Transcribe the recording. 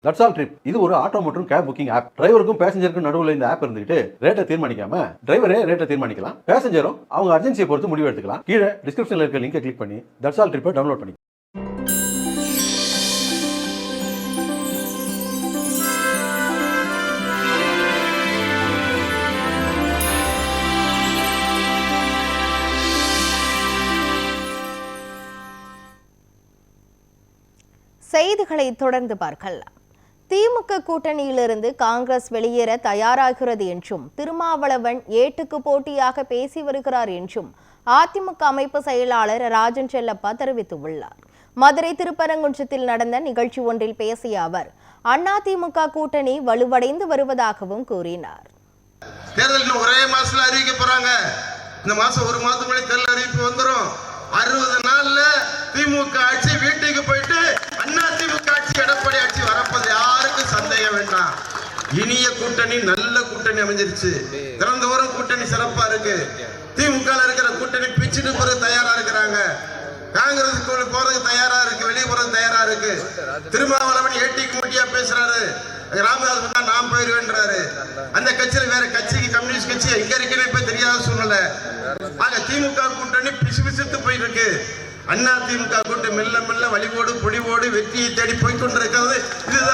That's all trip இது ஒரு auto மற்றும் கேப் புக்கிங் ஆப். டிரைவருக்கும் பேசஞ்சருக்கும் நடுவில் இந்த ஆப் இருந்துகிட்டு ரேட்டை தீர்மானிக்காம டிரைவரே ரேட்டை தீர்மானிக்கலாம். பேசஞ்சரும் அவங்க அர்ஜென்சியை பொறுத்து முடிவு எடுத்துக்கலாம். கீழே டிஸ்கிரிப்ஷன்ல இருக்க லிங்கை கிளிக் பண்ணி தட்ஸ் ஆல் ட்ரிப்பை டவுன்லோட் பண்ணி செய்திகளை தொடர்ந்து பார்க்கலாம். திமுக கூட்டணியிலிருந்து காங்கிரஸ் வெளியேற தயாராகிறது என்றும் திருமாவளவன் ஏட்டுக்கு போட்டியாக பேசி வருகிறார் என்றும் அதிமுக அமைப்பு செயலாளர் ராஜன் செல்லப்பா தெரிவித்துள்ளார். மதுரை திருப்பரங்குன்றத்தில் நடந்த நிகழ்ச்சி ஒன்றில் பேசிய அவர் அதிமுக கூட்டணி வலுவடைந்து வருவதாகவும் கூறினார். தேர்தல் ஒரே மாசத்துல அறிவிக்க போறாங்க. இந்த மாசம் ஒரு மாதத்துக்கு தேர்தல் அறிவிப்பு வந்துடும். 60 நாள்ல திமுக ஆட்சி வீட்டுக்கு போயிட்டு அதிமுக ஆட்சி எடப்பாடி ஆட்சி வரப்போது யாருக்கும் சந்தேகம் வேண்டாம். இனிய கூட்டணி, நல்ல கூட்டணி அமைஞ்சிருச்சு. திறந்தோறும் கூட்டணி சிறப்பா இருக்கு. திமுக இருக்கிற கூட்டணி பிச்சுட்டு போறது தயாரா இருக்கிறாங்க. காங்கிரஸ் போறதுக்கு தயாரா இருக்கு, வெளியே போறது தயாரா இருக்கு. திருமாவளவன் ஏட்டிக்கு முட்டியா பேசுறாரு. ராமதாஸ் வந்தா நான் போயிருவேன்றாரு. அந்த கட்சியில வேற கட்சிக்கு கம்யூனிஸ்ட் கட்சி எங்க இருக்குன்னு இப்ப தெரியாத சூழ்நிலை. ஆக திமுக கூட்டணி பிசுபிசுத்து போயிருக்கு. அதிமுக கூட்டணி மெல்ல மெல்ல வழிவோடு பொடிவோடு வெற்றியை தேடி போய்கொண்டிருக்கிறது. இதுதான்